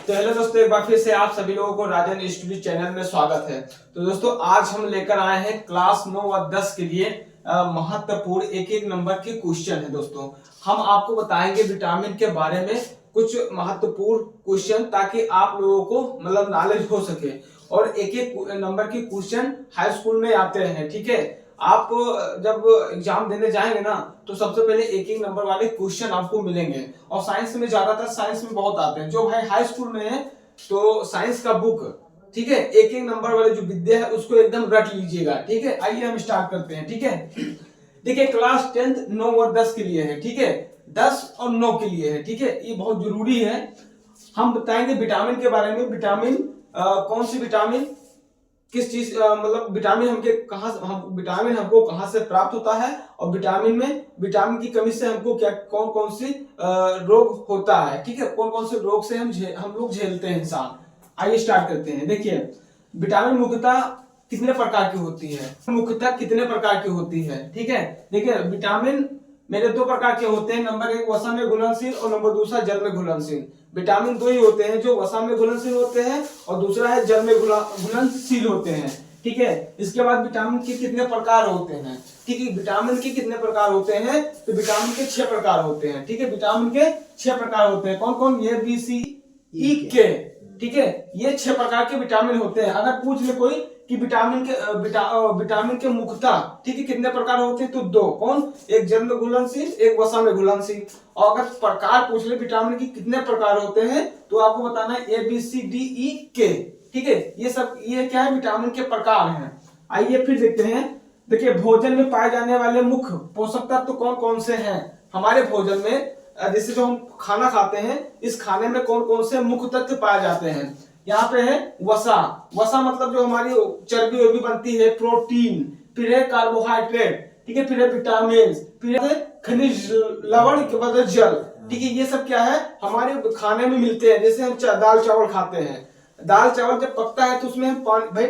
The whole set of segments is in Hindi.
तो हेलो दोस्तों, एक बार फिर से आप सभी लोगों को राजन स्टूडियो चैनल में स्वागत है। तो दोस्तों, आज हम लेकर आए हैं क्लास 9 और 10 के लिए महत्वपूर्ण एक एक नंबर के क्वेश्चन है। दोस्तों, हम आपको बताएंगे विटामिन के बारे में कुछ महत्वपूर्ण क्वेश्चन, ताकि आप लोगों को मतलब नॉलेज हो सके। और एक एक नंबर के क्वेश्चन हाई स्कूल में आते हैं। ठीक है, आप जब एग्जाम देने जाएंगे ना, तो सबसे पहले एक एक नंबर वाले क्वेश्चन आपको मिलेंगे। और साइंस में ज्यादातर साइंस में बहुत आते हैं। जो भाई हाई स्कूल में है तो साइंस का बुक, ठीक है, एक एक नंबर वाले जो विद्या है उसको एकदम रट लीजिएगा। ठीक है, आइए हम स्टार्ट करते हैं। ठीक है, देखिए क्लास 10 9 और 10 के लिए है। ठीक है, 10 और 9 के लिए है। ठीक है, ये बहुत जरूरी है। हम बताएंगे विटामिन के बारे में। विटामिन कौन सी विटामिन किस चीज मतलब विटामिन विटामिन हमको कहां से प्राप्त होता है, और विटामिन की कमी से हमको क्या कौन कौन सी रोग होता है। ठीक है, कौन कौन से रोग से हम लोग झेलते हैं इंसान। आइए स्टार्ट करते हैं। देखिए, विटामिन मुख्यतः कितने प्रकार की होती है। ठीक है, देखिए विटामिन मेरे दो प्रकार के होते हैं। नंबर एक वसा में घुलनशील और नंबर दूसरा जल में घुलनशील। विटामिन दो ही होते हैं, जो वसा में घुलनशील होते हैं और दूसरा है जल में घुलनशील होते हैं। ठीक है, इसके बाद विटामिन के कितने प्रकार होते हैं। ठीक है, विटामिन के कितने प्रकार होते हैं, तो विटामिन के 6 प्रकार होते हैं। ठीक है, विटामिन के 6 प्रकार होते हैं। कौन कौन, ये बी सी ई के। ठीक है, ये 6 प्रकार के विटामिन होते हैं। अगर पूछ ले कोई कि विटामिन के मुख्यतः, ठीक है, कितने प्रकार होते हैं, तो दो। कौन, एक जल में घुलनशील, एक वसा में घुलनशील। और अगर प्रकार पूछ ले विटामिन के कितने प्रकार होते हैं, तो आपको बताना है A B C D E के। ठीक है, ये क्या है, विटामिन के प्रकार हैं। आइए फिर देखते हैं। देखिए, भोजन में पाए जाने वाले मुख्य पोषक तत्व कौन कौन से हैं हमारे भोजन में। जैसे जो हम खाना खाते हैं, इस खाने में कौन कौन से मुख्य तत्व पाए जाते हैं। यहाँ पे है वसा मतलब जो हमारी चर्बी वर्बी बनती है, प्रोटीन, फिर है कार्बोहाइड्रेट, ठीक है, फिर है विटामिन, फिर है खनिज लवण के बाद जल। ठीक है, ये सब क्या है, हमारे खाने में मिलते हैं। जैसे हम दाल चावल खाते हैं, दाल चावल जब पकता है तो उसमें हम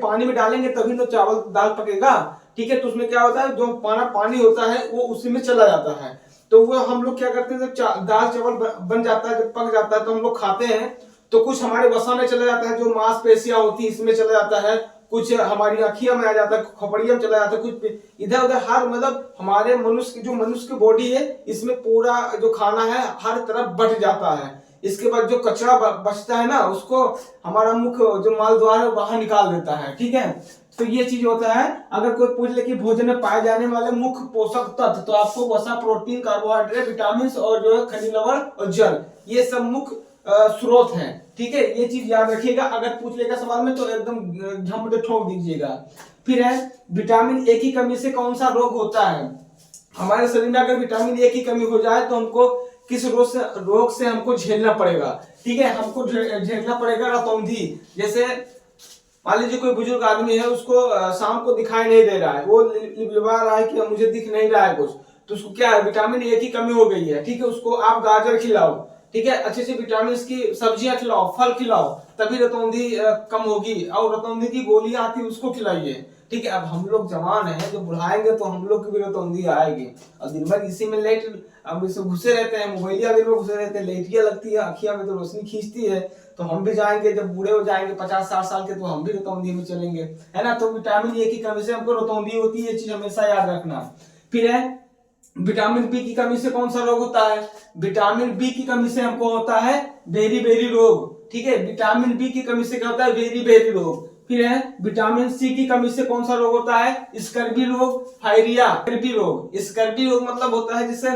पानी में डालेंगे तभी तो चावल दाल पकेगा। ठीक है, तो उसमें क्या होता है, जो पानी होता है वो उसी में चला जाता है। तो वो हम लोग क्या करते हैं, जब दाल चावल बन जाता है, जब पक जाता है तो हम लोग खाते हैं, तो कुछ हमारे वसा में चला जाता है, जो मांसपेशियां होती है इसमें चला जाता है, कुछ हमारी अखियों में आ जाता है, खोपड़ियों में चला जाता है, कुछ इधर उधर हर मतलब हमारे मनुष्य की बॉडी है, इसमें पूरा जो खाना है हर तरफ बट जाता है। इसके बाद जो कचरा बचता है ना, उसको हमारा मुख जो माल द्वार है बाहर निकाल देता है। ठीक है, तो ये चीज होता है। अगर कोई पूछ ले कि भोजन में पाए जाने वाले मुख्य पोषक तत्व, तो आपको वसा, प्रोटीन, कार्बोहाइड्रेट, विटामिन और जो है खनिज लवण और जल, ये सब मुख्य स्रोत हैं। ठीक है, ये चीज याद रखिएगा। अगर पूछ लेगा सवाल में तो एकदम झमटे ठोक दीजिएगा। फिर है विटामिन ए की कमी से कौन सा रोग होता है हमारे शरीर में। अगर विटामिन ए की कमी हो जाए तो हमको किस रोग से हमको झेलना पड़ेगा। ठीक है, हमको झेलना पड़ेगा रतौंधी। जैसे मान लीजिए कोई बुजुर्ग आदमी है, उसको शाम को दिखाई नहीं दे रहा है, वो लिबलिबा रहा है कि मुझे दिख नहीं रहा है कुछ, तो उसको क्या है, विटामिन ए की कमी हो गई है। ठीक है, उसको आप गाजर खिलाओ, ठीक है, अच्छे से विटामिन की सब्जियां खिलाओ, फल खिलाओ, तभी रतौंधी कम होगी। और रतौंधी की गोलियां आती है, उसको खिलाइए। ठीक है, अब हम लोग जवान हैं, जब बुढ़ाएंगे तो हम लोग की भी रतौंधी आएगी। और दिन भर इसी में लेट अब इसे घुसे रहते हैं, मोबाइलिया दिन में घुसे रहते हैं, लेटिया लगती है, अखियां में तो रोशनी खींचती है। तो हम भी जाएंगे, जब बूढ़े हो जाएंगे 50-60 साल के, तो हम भी रतौंधी में चलेंगे, है ना। तो विटामिन ए की कमी से हमको रतौंधी होती है, ये चीज हमेशा याद रखना। फिर है विटामिन बी की कमी से कौन सा रोग होता है। विटामिन बी की कमी से हमको होता है बेरी बेरी रोग। ठीक है, विटामिन बी की कमी से क्या होता है, बेरी बेरी रोग। फिर है विटामिन सी की कमी से कौन सा रोग होता है, स्कर्वी रोग, फायरिया। स्कर्वी रोग मतलब होता है जैसे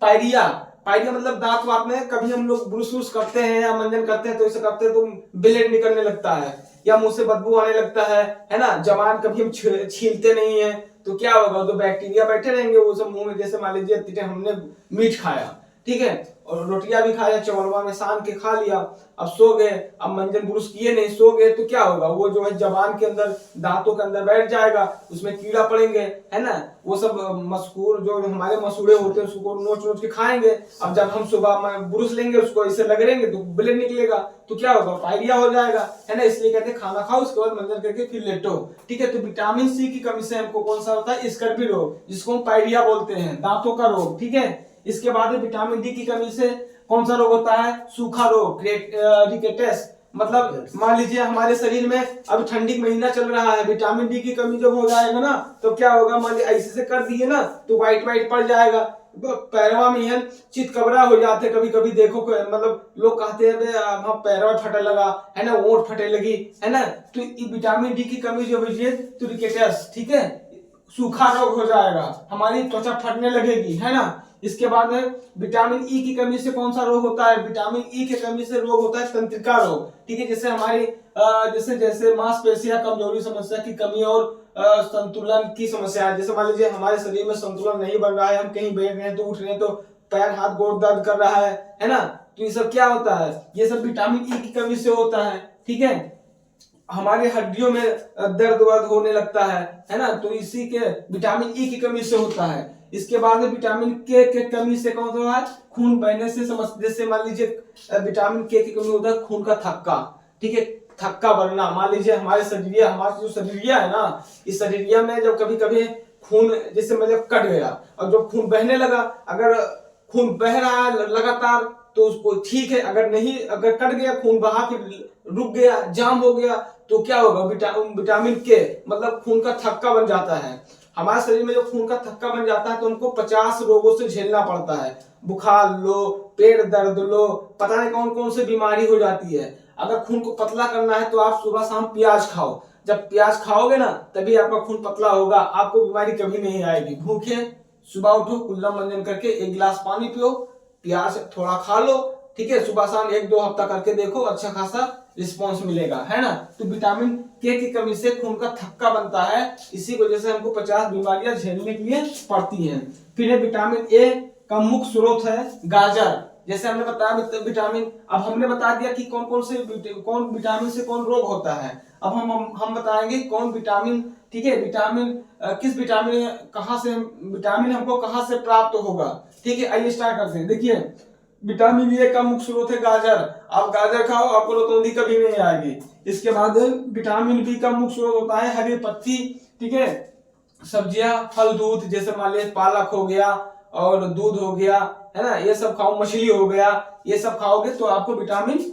पायरिया मतलब दांत वात में कभी हम लोग ब्रुश करते हैं या मंजन करते हैं, तो इसे करते हैं तो ब्लेड निकलने लगता है, या मुंह से बदबू आने लगता है ना। जबान कभी हम छीलते नहीं है, तो क्या होगा, तो बैक्टीरिया बैठे रहेंगे वो सब मुंह में। जैसे मान लीजिए हमने मीट खाया, ठीक है, और रोटियां भी खाया, चवलवा में सान के खा लिया, अब सो गए, अब मंजन ब्रुश किए नहीं, सो गए, तो क्या होगा, वो जो है जबान के अंदर, दांतों के अंदर बैठ जाएगा, उसमें कीड़ा पड़ेंगे, है ना। वो सब मस्कूर जो हमारे मसूड़े होते हैं उसको नोच नोच के खाएंगे। अब जब हम सुबह में ब्रुश लेंगे, उसको इसे लगेंगे तो ब्लेड निकलेगा, तो क्या होगा, पायरिया हो जाएगा, है ना। इसलिए कहते हैं खाना खाओ, उसके बाद मंजन करके फिर लेटो। ठीक है, तो विटामिन सी की कमी से हमको कौन सा होता है, स्कर्वी रोग, जिसको हम पायरिया बोलते हैं, दांतों का रोग। ठीक है, इसके बाद विटामिन डी की कमी से कौन सा रोग होता है, सूखा रोग, रिकेटस, मतलब मान लीजिए हमारे शरीर में अब ठंडी का महीना चल रहा है, विटामिन डी की कमी जब हो जाएगा ना तो क्या होगा, मान लीजिए ऐसे से कर दिए ना तो व्हाइट व्हाइट पड़ जाएगा, पैरवा में है चितकबरा हो जाते कभी कभी देखो, मतलब लोग कहते हैं पैरवा फटे लगा है ना, ओंठ फटे लगी है ना, तो विटामिन डी की कमी जो हुई है तो रिकेटस, ठीक है, सूखा रोग हो जाएगा, हमारी त्वचा फटने लगेगी है ना। इसके बाद में विटामिन ई की कमी से कौन सा रोग होता है, विटामिन ई की कमी से रोग होता है तंत्रिका रोग, ठीक है, जैसे हमारी जैसे जैसे मांसपेशियां कमजोरी समस्या की कमी और संतुलन की समस्या है, जैसे मान लीजिए हमारे शरीर में संतुलन नहीं बन रहा है, हम कहीं बैठ रहे हैं तो उठ रहे हैं तो पैर हाथ गोड़ दर्द कर रहा है ना, तो ये सब क्या होता है, ये सब विटामिन ई की कमी से होता है, ठीक है। हमारी हड्डियों में दर्द वर्द होने लगता है ना, तो इसी के विटामिन ई की कमी से होता है। इसके बाद में विटामिन के कमी से कौन सा है, खून बहने से समझ, जैसे मान लीजिए विटामिन के की कमी होता है खून का थक्का, ठीक है, थक्का बनना, मान लीजिए हमारे जो शरीरिया है ना, इस शरीरिया में जब कभी कभी खून जैसे मतलब कट गया और जब खून बहने लगा, अगर खून बह रहा है लगातार तो उसको ठीक है, अगर नहीं, अगर कट गया खून बहा के रुक गया, जाम हो गया तो क्या होगा, विटामिन के मतलब खून का थक्का बन जाता है। हमारे शरीर में जो खून का थक्का बन जाता है तो उनको 50 रोगों से झेलना पड़ता है, बुखार लो, पेट दर्द लो, पता नहीं कौन कौन सी बीमारी हो जाती है। अगर खून को पतला करना है तो आप सुबह शाम प्याज खाओ, जब प्याज खाओगे ना तभी आपका खून पतला होगा, आपको बीमारी कभी नहीं आएगी। भूखे सुबह उठो, कुल्ला मंजन करके 1 गिलास पानी पियो, प्याज थोड़ा खा लो, ठीक है, सुबह शाम 1-2 हफ्ता करके देखो, अच्छा खासा रिस्पॉन्स मिलेगा है ना। तो विटामिन के की कमी से खून का थक्का बनता है, इसी वजह से हमको 50 बीमारियां झेलने के लिए पड़ती हैं। फिर है विटामिन ए का मुख्य स्रोत है गाजर, जैसे हमने बताया विटामिन, अब हमने बता दिया कि कौन विटामिन से कौन रोग होता है। अब हम बताएंगे कौन विटामिन, ठीक है, विटामिन किस विटामिन कहां से विटामिन हमको कहां से प्राप्त होगा, ठीक है। आइए स्टार्ट करते हैं। देखिए विटामिन ए का मुख्य स्रोत है गाजर, आप गाजर खाओ आपको रोतौंधी कभी नहीं आएगी। इसके बाद विटामिन बी का मुख्य स्रोत होता है हरी पत्ती, ठीक है, सब्जियां, फल, दूध, जैसे मान लीजिए पालक हो गया और दूध हो गया है ना, ये सब खाओ, मछली हो गया, ये सब खाओगे तो आपको विटामिन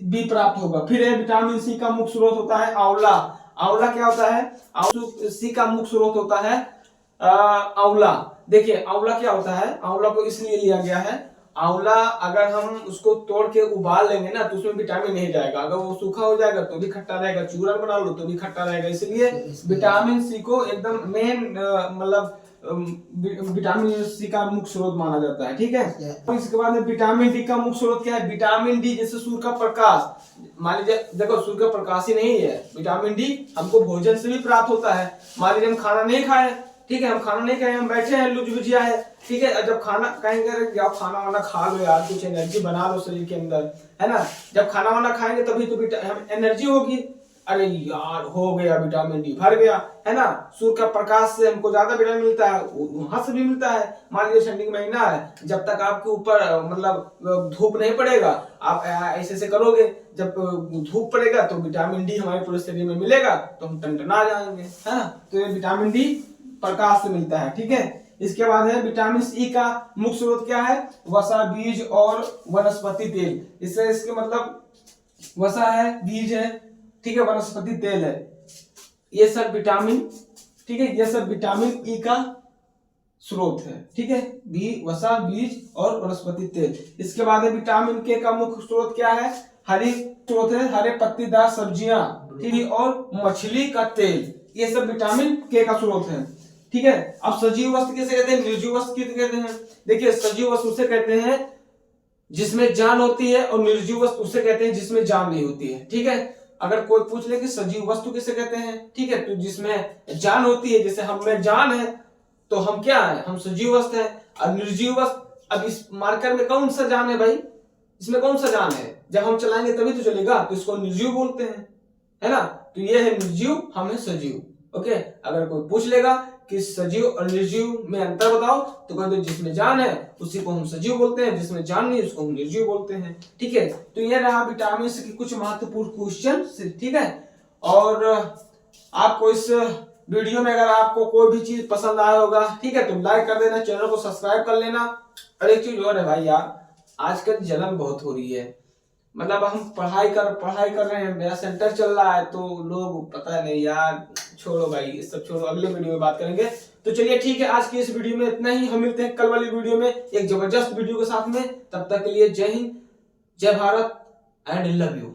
बी प्राप्त होगा। फिर है विटामिन सी का मुख्य स्रोत होता है आंवला। आंवला क्या होता है, सी का मुख्य स्रोत होता है आंवला। देखिए आंवला क्या होता है, आंवला को इसलिए लिया गया है, आंवला अगर हम उसको तोड़ के उबाल लेंगे ना तो उसमें विटामिन नहीं जाएगा, अगर वो सूखा हो जाएगा तो भी खट्टा रहेगा, चूरन बना लो तो भी खट्टा रहेगा, इसलिए विटामिन सी को एकदम मेन मतलब विटामिन सी का मुख्य स्रोत माना जाता है, ठीक है। और इसके बाद विटामिन डी का मुख्य स्रोत क्या है, विटामिन डी जैसे सूर्य का प्रकाश, मान लीजिए देखो सूर्य का प्रकाश ही नहीं है, विटामिन डी हमको भोजन से भी प्राप्त होता है। मान लीजिए हम खाना नहीं खाए, ठीक है, हम खाना नहीं खाए, हम बैठे हैं, लुज बुझिया है, ठीक है, जब खाना कहेंगे आप खाना वाना खा लो यार, कुछ एनर्जी बना लो शरीर के अंदर है ना, जब खाना वाना खाएंगे तभी तो एनर्जी होगी। अरे यार हो गया विटामिन डी भर गया है ना, सूर्य का प्रकाश से हमको ज्यादा विटामिन मिलता है, वहां से भी मिलता है। मान लीजिए ठंडी का महीना है, जब तक आपके ऊपर मतलब धूप नहीं पड़ेगा आप ऐसे ऐसे करोगे, जब धूप पड़ेगा तो विटामिन डी हमारे पूरे शरीर में मिलेगा तो हम टनटना जाएंगे है ना, तो ये विटामिन डी प्रकाश से मिलता है, ठीक है। इसके बाद है विटामिन ई का मुख्य स्रोत क्या है, वसा, बीज और वनस्पति तेल। इससे इसके मतलब वसा है, बीज है, ठीक है, वनस्पति तेल है, ये सब विटामिन, ठीक है, ये सब विटामिन ई का स्रोत है, ठीक है, वसा, बीज और वनस्पति तेल। इसके बाद है विटामिन के का मुख्य स्रोत क्या है, हरी स्रोत है, हरे पत्तेदार सब्जियां, ठीक है, और मछली का तेल, ये सब विटामिन के का स्रोत है, ठीक है। अब सजीव वस्तु किसे कहते हैं, निर्जीव वस्तु किसे कहते हैं। देखिए सजीव वस्तु उसे कहते हैं जिसमें जान होती है और निर्जीव वस्तु उसे कहते हैं जिसमें जान नहीं होती है, ठीक है। अगर कोई पूछ ले कि सजीव वस्तु किसे कहते हैं, ठीक है, तो जिसमें जान होती है, जैसे हम में जान है तो हम क्या है, हम सजीव वस्तु है। और निर्जीव वस्तु, अब इस मार्कर में कौन सा जान है भाई, इसमें कौन सा जान है, जब हम चलाएंगे तभी तो चलेगा, तो इसको निर्जीव बोलते हैं है ना। तो ये है निर्जीव, हम है सजीव। ओके, अगर कोई पूछ लेगा कि सजीव और निर्जीव में अंतर बताओ तो कहते हैं जिसमें जान है उसी को हम सजीव बोलते हैं, जिसमें जान नहीं उसको हम निर्जीव बोलते हैं, ठीक है। तो ये रहा विटामिन के कुछ महत्वपूर्ण क्वेश्चन, ठीक है। और आपको इस वीडियो में अगर आपको कोई भी चीज पसंद आया होगा, ठीक है, तो लाइक कर देना, चैनल को सब्सक्राइब कर लेना। और एक चीज और है भाई यार, आजकल जलन बहुत हो रही है, मतलब हम पढ़ाई कर रहे हैं, मेरा सेंटर चल रहा है, तो लोग पता नहीं यार, छोड़ो भाई ये सब छोड़ो, अगले वीडियो में बात करेंगे। तो चलिए ठीक है, आज की इस वीडियो में इतना ही। हम मिलते हैं कल वाली वीडियो में एक जबरदस्त वीडियो के साथ में। तब तक के लिए जय हिंद, जय भारत एंड लव यू।